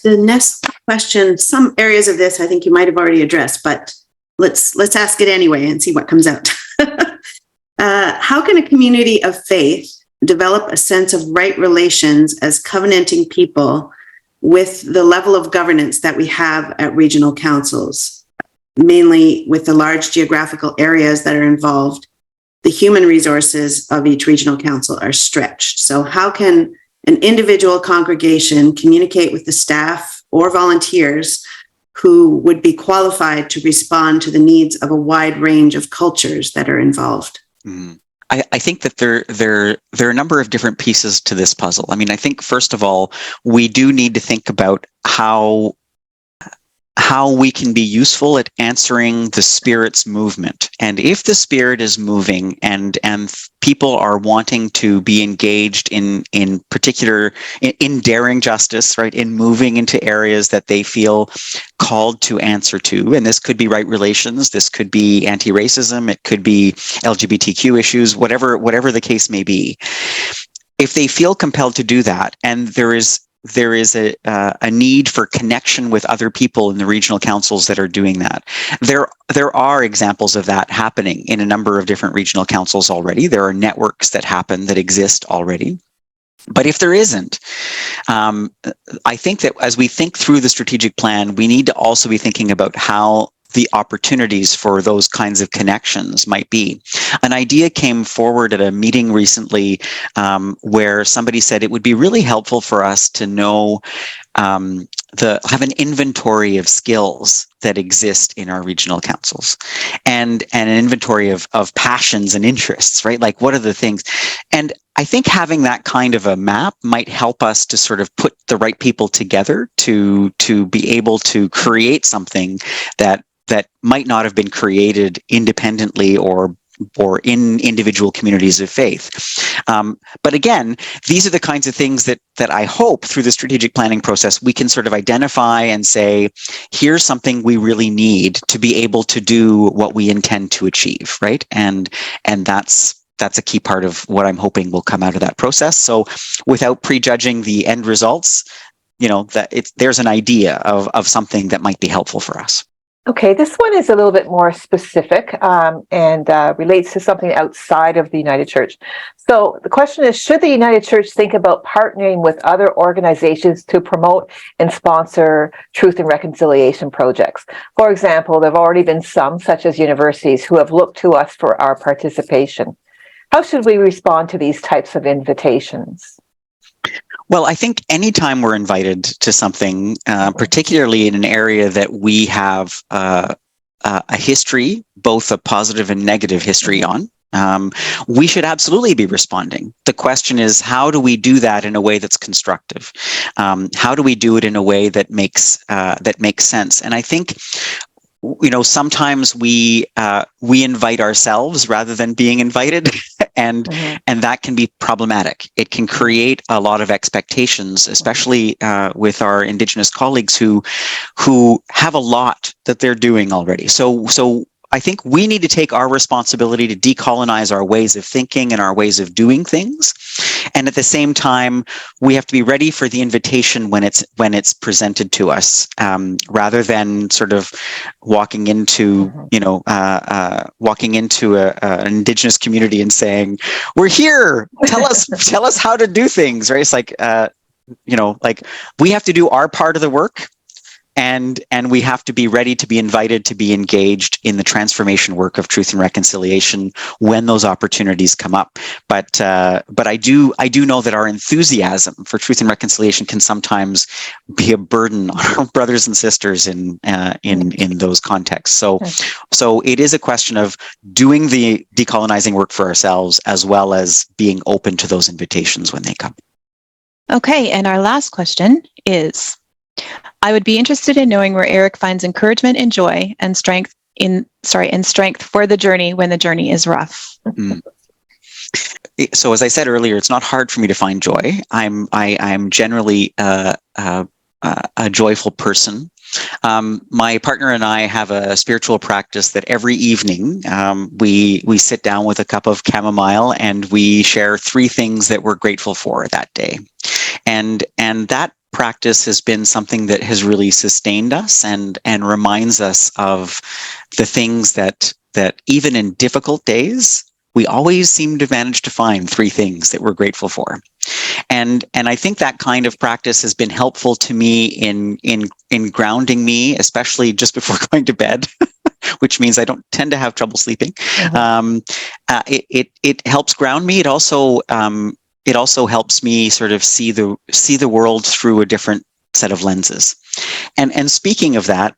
the next question, some areas of this I think you might have already addressed, but let's ask it anyway and see what comes out. How can a community of faith develop a sense of right relations as covenanting people with the level of governance that we have at regional councils, mainly with the large geographical areas that are involved? The human resources of each regional council are stretched. So how can an individual congregation communicate with the staff or volunteers who would be qualified to respond to the needs of a wide range of cultures that are involved? I think that there are a number of different pieces to this puzzle. I mean, I think first of all, we do need to think about how we can be useful at answering the Spirit's movement. And if the Spirit is moving and people are wanting to be engaged in particular, in daring justice, right, in moving into areas that they feel called to answer to, and this could be right relations, this could be anti-racism, it could be LGBTQ issues, whatever the case may be. If they feel compelled to do that, and there is a need for connection with other people in the regional councils that are doing that. There are examples of that happening in a number of different regional councils already. There are networks that exist already. But if there isn't, I think that as we think through the strategic plan, we need to also be thinking about how the opportunities for those kinds of connections might be. An idea came forward at a meeting recently where somebody said it would be really helpful for us to know, have an inventory of skills that exist in our regional councils, and an inventory of passions and interests, right? Like, what are the things? And I think having that kind of a map might help us to sort of put the right people together to be able to create something that might not have been created independently or in individual communities of faith. But again, these are the kinds of things that I hope through the strategic planning process, we can sort of identify and say, here's something we really need to be able to do what we intend to achieve, right? And that's a key part of what I'm hoping will come out of that process. So without prejudging the end results, there's an idea of something that might be helpful for us. Okay, this one is a little bit more specific and relates to something outside of the United Church. So the question is, should the United Church think about partnering with other organizations to promote and sponsor truth and reconciliation projects? For example, there have already been some, such as universities, who have looked to us for our participation. How should we respond to these types of invitations? Well, I think anytime we're invited to something, particularly in an area that we have a history, both a positive and negative history on, we should absolutely be responding. The question is, how do we do that in a way that's constructive? How do we do it in a way that makes sense? And I think, sometimes we invite ourselves rather than being invited, and that can be problematic. It can create a lot of expectations, especially with our Indigenous colleagues who have a lot that they're doing already. So I think we need to take our responsibility to decolonize our ways of thinking and our ways of doing things. And at the same time, we have to be ready for the invitation when it's presented to us, rather than sort of walking into an Indigenous community and saying, "We're here. Tell us how to do things." Right? It's like, we have to do our part of the work. And we have to be ready to be invited to be engaged in the transformation work of truth and reconciliation when those opportunities come up. But I do know that our enthusiasm for truth and reconciliation can sometimes be a burden on our brothers and sisters in those contexts. So it is a question of doing the decolonizing work for ourselves, as well as being open to those invitations when they come. Okay, and our last question is, I would be interested in knowing where Éric finds encouragement and joy and strength for the journey when the journey is rough. So as I said earlier, it's not hard for me to find joy. I'm generally a joyful person. My partner and I have a spiritual practice that every evening we sit down with a cup of chamomile and we share 3 things that we're grateful for that day, and practice has been something that has really sustained us and reminds us of the things that even in difficult days, we always seem to manage to find 3 things that we're grateful for. And I think that kind of practice has been helpful to me in grounding me, especially just before going to bed, which means I don't tend to have trouble sleeping. It helps ground me. It also helps me sort of see the world through a different set of lenses. And speaking of that,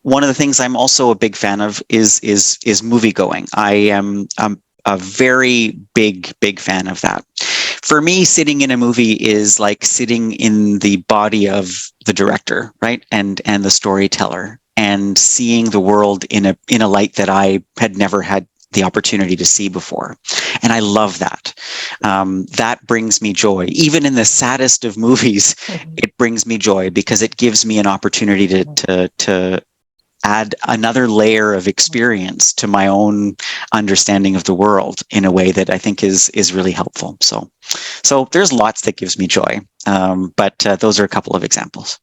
one of the things I'm also a big fan of is movie going. I am a very big fan of that. For me, sitting in a movie is like sitting in the body of the director, right? And the storyteller, and seeing the world in a light that I had never had the opportunity to see before. And I love that. That brings me joy. Even in the saddest of movies, it brings me joy because it gives me an opportunity to add another layer of experience to my own understanding of the world in a way that I think is really helpful. So there's lots that gives me joy, but those are a couple of examples.